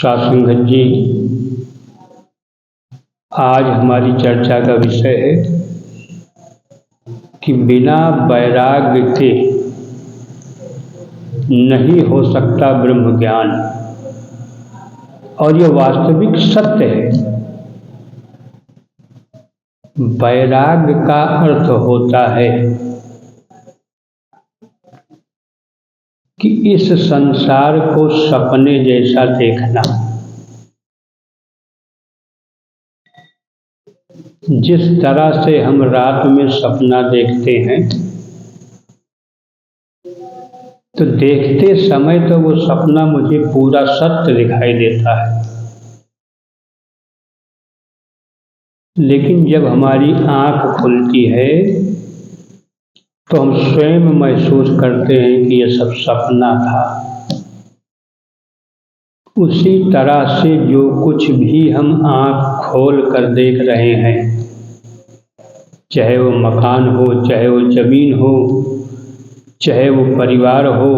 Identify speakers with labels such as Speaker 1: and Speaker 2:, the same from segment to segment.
Speaker 1: सासंगत जी, आज हमारी चर्चा का विषय है कि बिना वैराग्य के नहीं हो सकता ब्रह्म ज्ञान। और यह वास्तविक सत्य है। वैराग्य का अर्थ होता है कि इस संसार को सपने जैसा देखना। जिस तरह से हम रात में सपना देखते हैं तो देखते समय तो वो सपना मुझे पूरा सत्य दिखाई देता है, लेकिन जब हमारी आँख खुलती है तो हम स्वयं महसूस करते हैं कि यह सब सपना था। उसी तरह से जो कुछ भी हम आँख खोल कर देख रहे हैं, चाहे वो मकान हो, चाहे वो जमीन हो, चाहे वो परिवार हो,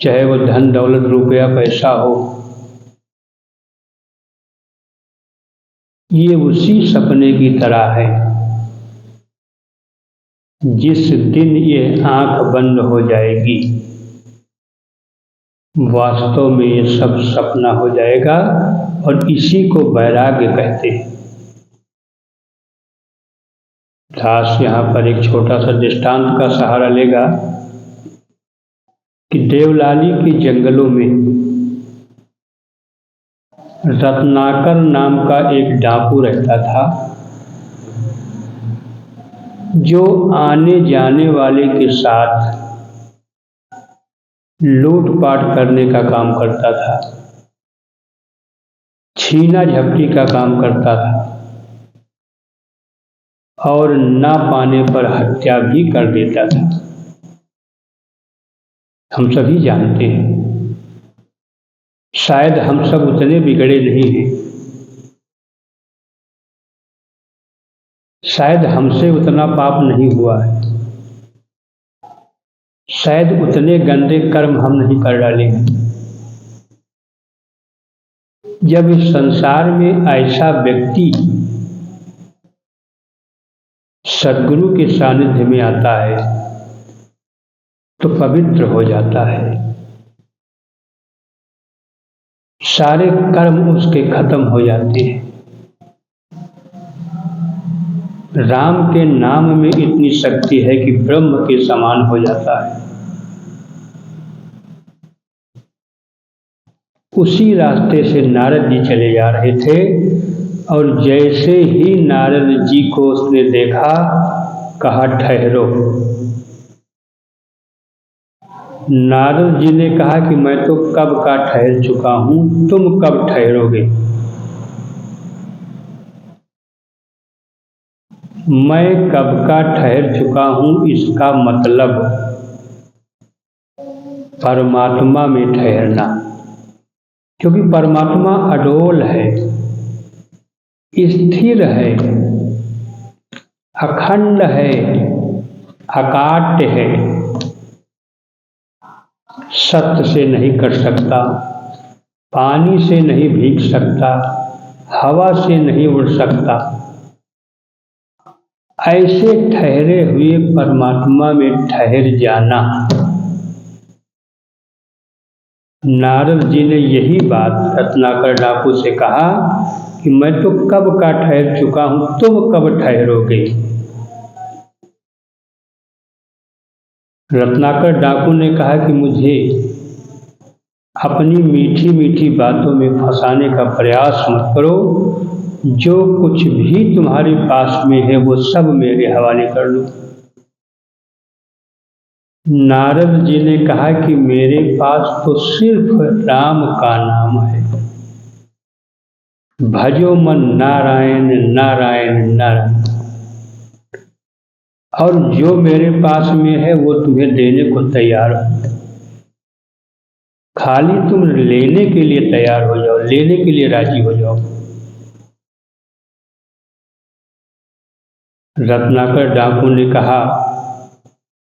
Speaker 1: चाहे वो धन दौलत रुपया पैसा हो, ये उसी सपने की तरह है। जिस दिन ये आँख बंद हो जाएगी, वास्तव में ये सब सपना हो जाएगा और इसी को वैराग्य कहते हैं। दास यहाँ पर एक छोटा सा दृष्टांत का सहारा लेगा कि देवलाली के जंगलों में रत्नाकर नाम का एक डाकू रहता था, जो आने जाने वाले के साथ लूटपाट करने का काम करता था, छीना झपटी का काम करता था और ना पाने पर हत्या भी कर देता था। हम सभी जानते हैं। शायद हम सब उतने बिगड़े नहीं हैं, शायद हमसे उतना पाप नहीं हुआ है, शायद उतने गंदे कर्म हम नहीं कर डाले हैं। जब इस संसार में ऐसा व्यक्ति सद्गुरु के सानिध्य में आता है तो पवित्र हो जाता है। सारे कर्म उसके खत्म हो जाते हैं। राम के नाम में इतनी शक्ति है कि ब्रह्म के समान हो जाता है। उसी रास्ते से नारद जी चले जा रहे थे और जैसे ही नारद जी को उसने देखा, कहा ठहरो। नारद जी ने कहा कि मैं तो कब का ठहर चुका हूँ, तुम कब ठहरोगे? मैं कब का ठहर चुका हूँ, इसका मतलब परमात्मा में ठहरना। क्योंकि परमात्मा अडोल है, स्थिर है, अखंड है, अकाट्य है, सत्य से नहीं कट सकता, पानी से नहीं भीग सकता, हवा से नहीं उड़ सकता। ऐसे ठहरे हुए परमात्मा में ठहर जाना। नारद जी ने यही बात रत्नाकर डाकू से कहा कि मैं तो कब का ठहर चुका हूँ, तुम कब ठहरोगे? रत्नाकर डाकू ने कहा कि मुझे अपनी मीठी मीठी बातों में फंसाने का प्रयास मत करो। जो कुछ भी तुम्हारे पास में है वो सब मेरे हवाले कर लो। नारद जी ने कहा कि मेरे पास तो सिर्फ राम का नाम है। भजो मन नारायण नारायण नारायण। और जो मेरे पास में है वो तुम्हें देने को तैयार हो। खाली तुम लेने के लिए तैयार हो जाओ, लेने के लिए राजी हो जाओ। रत्नाकर डाकू ने कहा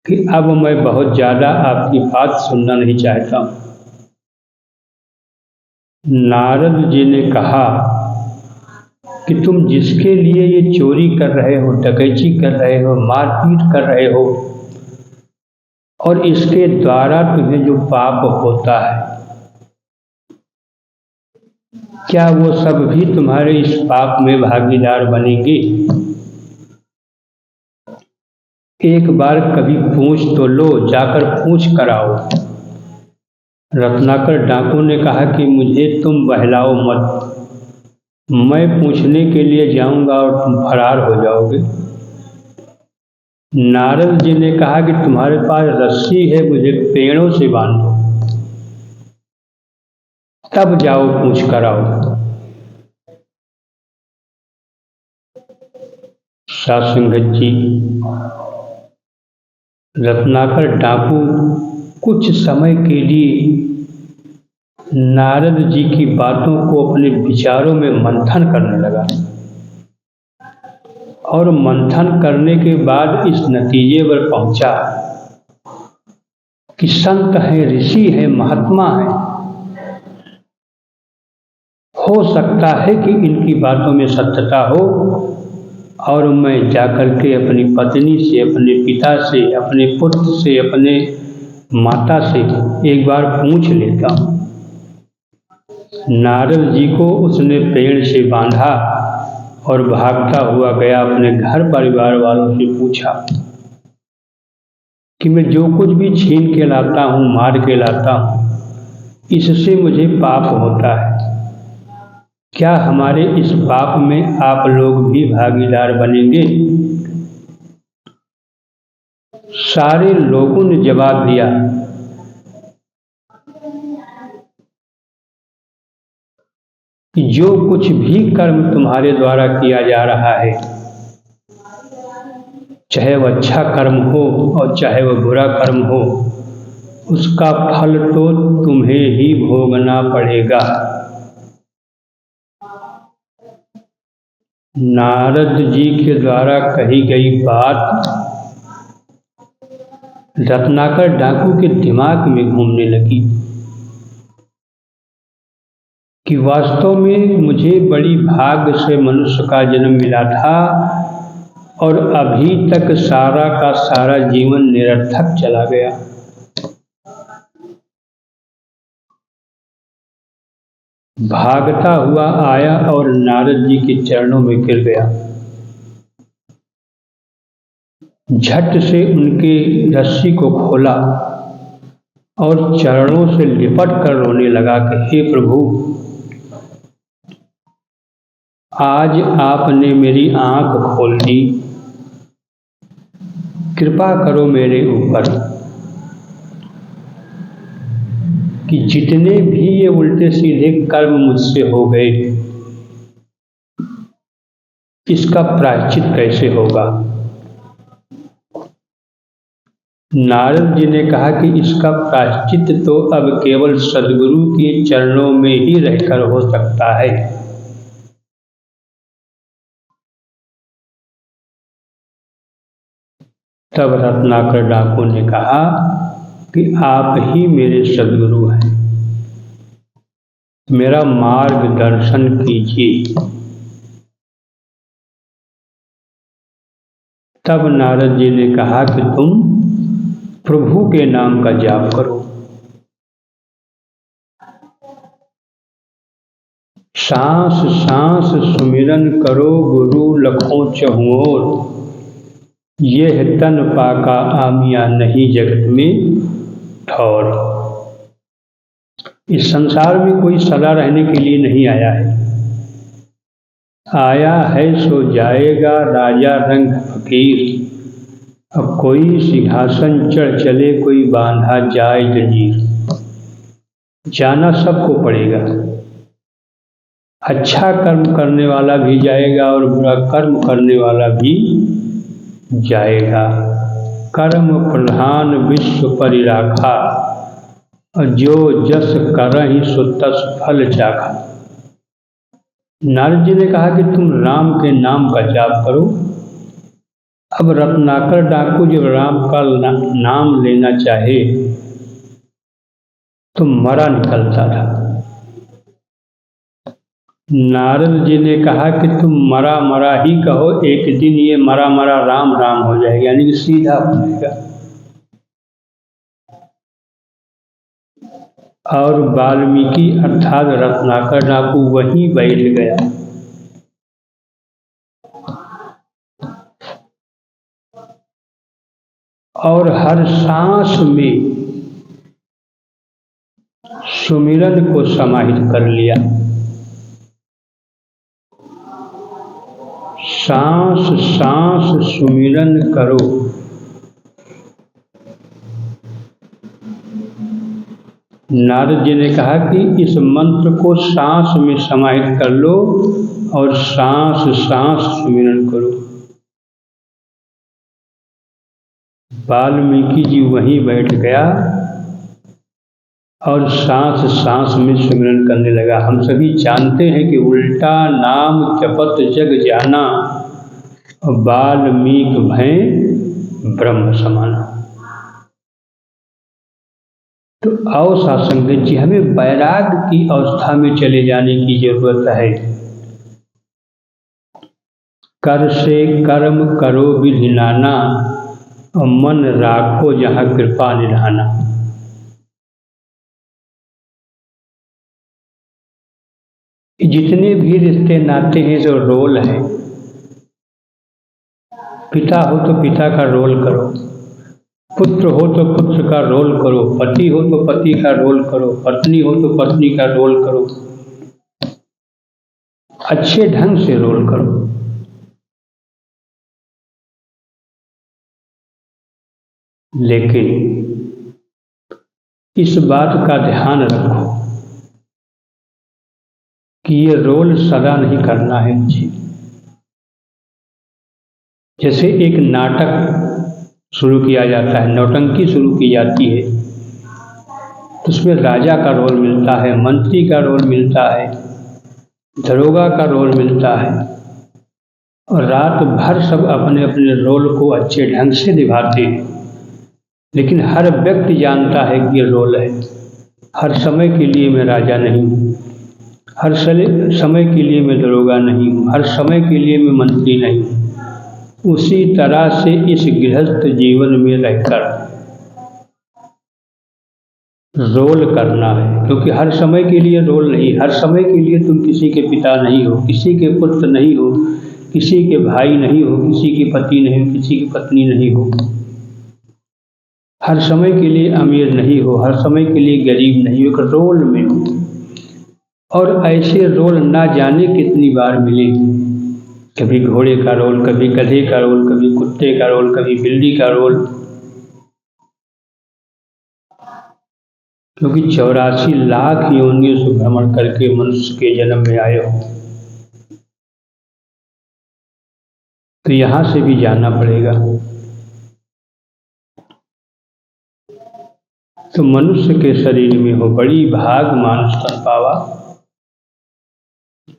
Speaker 1: कि अब मैं बहुत ज़्यादा आपकी बात सुनना नहीं चाहता हूँ। नारद जी ने कहा कि तुम जिसके लिए ये चोरी कर रहे हो, डकैती कर रहे हो, मारपीट कर रहे हो और इसके द्वारा तुम्हें जो पाप होता है, क्या वो सब भी तुम्हारे इस पाप में भागीदार बनेंगे? एक बार कभी पूछ तो लो, जाकर पूछ कर आओ। रत्नाकर डाकू ने कहा कि मुझे तुम बहलाओ मत, मैं पूछने के लिए जाऊंगा और तुम फरार हो जाओगे। नारद जी ने कहा कि तुम्हारे पास रस्सी है, मुझे पेड़ों से बांधो, तब जाओ पूछ कर आओ। सासंगत जी, रत्नाकर डाकू कुछ समय के लिए नारद जी की बातों को अपने विचारों में मंथन करने लगा और मंथन करने के बाद इस नतीजे पर पहुंचा कि संत है, ऋषि है, महात्मा है, हो सकता है कि इनकी बातों में सत्यता हो और मैं जाकर के अपनी पत्नी से, अपने पिता से, अपने पुत्र से, अपने माता से एक बार पूछ लेता हूँ। नारद जी को उसने पेड़ से बांधा और भागता हुआ गया, अपने घर परिवार वालों से पूछा कि मैं जो कुछ भी छीन के लाता हूँ, मार के लाता हूँ, इससे मुझे पाप होता है, क्या हमारे इस पाप में आप लोग भी भागीदार बनेंगे? सारे लोगों ने जवाब दिया कि जो कुछ भी कर्म तुम्हारे द्वारा किया जा रहा है, चाहे वह अच्छा कर्म हो और चाहे वह बुरा कर्म हो, उसका फल तो तुम्हें ही भोगना पड़ेगा। नारद जी के द्वारा कही गई बात रत्नाकर डाकू के दिमाग में घूमने लगी कि वास्तव में मुझे बड़ी भाग्य से मनुष्य का जन्म मिला था और अभी तक सारा का सारा जीवन निरर्थक चला गया। भागता हुआ आया और नारद जी के चरणों में गिर गया, झट से उनके रस्सी को खोला और चरणों से लिपट कर रोने लगा कि हे प्रभु, आज आपने मेरी आंख खोल दी, कृपा करो मेरे ऊपर कि जितने भी ये उल्टे सीधे कर्म मुझसे हो गए, इसका प्रायश्चित कैसे होगा? नारद जी ने कहा कि इसका प्रायश्चित तो अब केवल सद्गुरु के चरणों में ही रहकर हो सकता है। तब रत्नाकर डाकू ने कहा कि आप ही मेरे सद्गुरु हैं, मेरा मार्गदर्शन कीजिए। तब नारद जी ने कहा कि तुम प्रभु के नाम का जाप करो, सांस सांस सुमिरन करो गुरु लखों चहुओर, यह तन पाका आमिया नहीं जगत में ठौर। इस संसार में कोई सदा रहने के लिए नहीं आया है, आया है सो जाएगा राजा रंग फकीर, अब कोई सिंहासन चढ़ चले कोई बांधा जाए जंजीर। जाना सबको पड़ेगा, अच्छा कर्म करने वाला भी जाएगा और बुरा कर्म करने वाला भी जाएगा। कर्म प्रधान विश्व परिराखा, जो जस करहि सो तस फल चाखा। नारद जी ने कहा कि तुम राम के नाम का जाप करो। अब रत्नाकर डाकू जब राम का नाम लेना चाहे तो मरा निकलता था। नारद जी ने कहा कि तुम मरा मरा ही कहो, एक दिन ये मरा मरा राम राम हो जाएगा, यानी कि सीधा हो जाएगा। और वाल्मीकि अर्थात रत्नाकर डाकू वहीं बैठ गया। और हर सांस में सुमिरन को समाहित कर लिया। सांस सांस सुमिरन करो। नारद जी ने कहा कि इस मंत्र को सांस में समाहित कर लो और सांस सांस सुमिरन करो। वाल्मीकि जी वहीं बैठ गया और सांस सांस में सुमिरन करने लगा। हम सभी जानते हैं कि उल्टा नाम जपत जग जाना, वाल्मीकि भय ब्रह्म समाना। तो आओ सासंगत जी, हमें वैराग्य की अवस्था में चले जाने की जरूरत है। कर से कर्म करो विधि नाना, और मन राखो जहाँ कृपा निधाना। जितने भी रिश्ते नाते हैं जो रोल है। पिता हो तो पिता का रोल करो, पुत्र हो तो पुत्र का रोल करो, पति हो तो पति का रोल करो, पत्नी हो तो पत्नी का रोल करो, अच्छे ढंग से रोल करो। लेकिन इस बात का ध्यान रखो कि ये रोल सदा नहीं करना है मुझे। जैसे एक नाटक शुरू किया जाता है, नौटंकी शुरू की जाती है, तो उसमें राजा का रोल मिलता है, मंत्री का रोल मिलता है, दरोगा का रोल मिलता है, और रात भर सब अपने अपने रोल को अच्छे ढंग से निभाते हैं। लेकिन हर व्यक्ति जानता है कि ये रोल है। हर समय के लिए मैं राजा नहीं हूँ, हर समय के लिए मैं दरोगा नहीं हूँ, हर समय के लिए मैं मंत्री नहीं हूँ। उसी तरह से इस गृहस्थ जीवन में रहकर रोल करना है, क्योंकि हर समय के लिए रोल नहीं। हर समय के लिए तुम किसी के पिता नहीं हो, किसी के पुत्र नहीं हो, किसी के भाई नहीं हो, किसी के पति नहीं हो, किसी की पत्नी नहीं हो। हर समय के लिए अमीर नहीं हो, हर समय के लिए गरीब नहीं हो, एक रोल में हो। और ऐसे रोल ना जाने कितनी बार मिले। कभी घोड़े का रोल, कभी गधे का रोल, कभी कुत्ते का रोल, कभी बिल्ली का रोल। क्योंकि 84 लाख योनियों से भ्रमण करके मनुष्य के जन्म में आए हो, तो यहाँ से भी जाना पड़ेगा। तो मनुष्य के शरीर में हो बड़ी भाग मानुष तन पावा,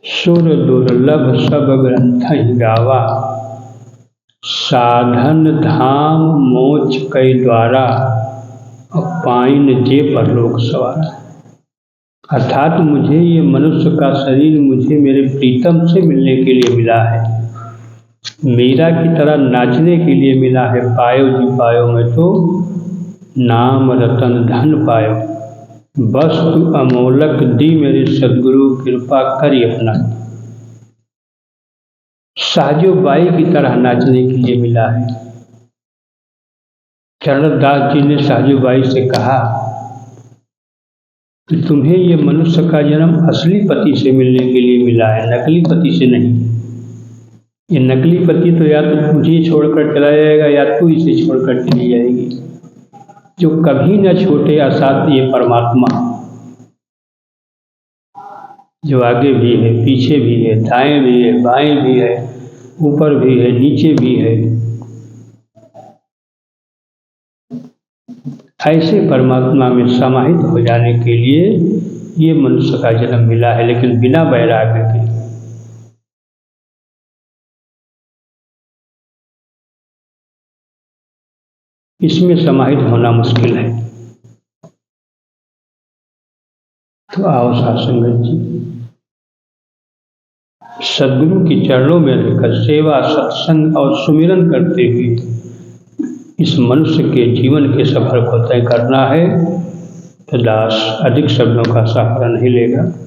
Speaker 1: सुर दुर्लभ सब ग्रंथ ही गावा, साधन धाम मोक्ष कई द्वारा, पाइन जे परलोक सवारा। अर्थात मुझे ये मनुष्य का शरीर मुझे मेरे प्रीतम से मिलने के लिए मिला है, मीरा की तरह नाचने के लिए मिला है। पायो जी पायो मैं तो नाम रतन धन पायो, वस्तु अमोलक दी मेरे सदगुरु कृपा करी अपना। साजो बाई की तरह नाचने के लिए मिला है। चरणदास जी ने साजो बाई से कहा कि तुम्हें ये मनुष्य का जन्म असली पति से मिलने के लिए मिला है, नकली पति से नहीं। ये नकली पति तो या तो तुझे छोड़कर चला जाएगा या तू इसे छोड़कर चली जाएगी। जो कभी न छूटे असात ये परमात्मा, जो आगे भी है, पीछे भी है, दाएं भी है, बाएं भी है, ऊपर भी है, नीचे भी है। ऐसे परमात्मा में समाहित हो जाने के लिए ये मनुष्य का जन्म मिला है, लेकिन बिना वैराग्य के। इसमें समाहित होना मुश्किल है। तो आओ साथ संगत जी, सद्गुरु के चरणों में रहकर सेवा, सत्संग और सुमिरन करते हुए इस मनुष्य के जीवन के सफर को तय करना है। तो दास अधिक शब्दों का सहारा नहीं लेगा।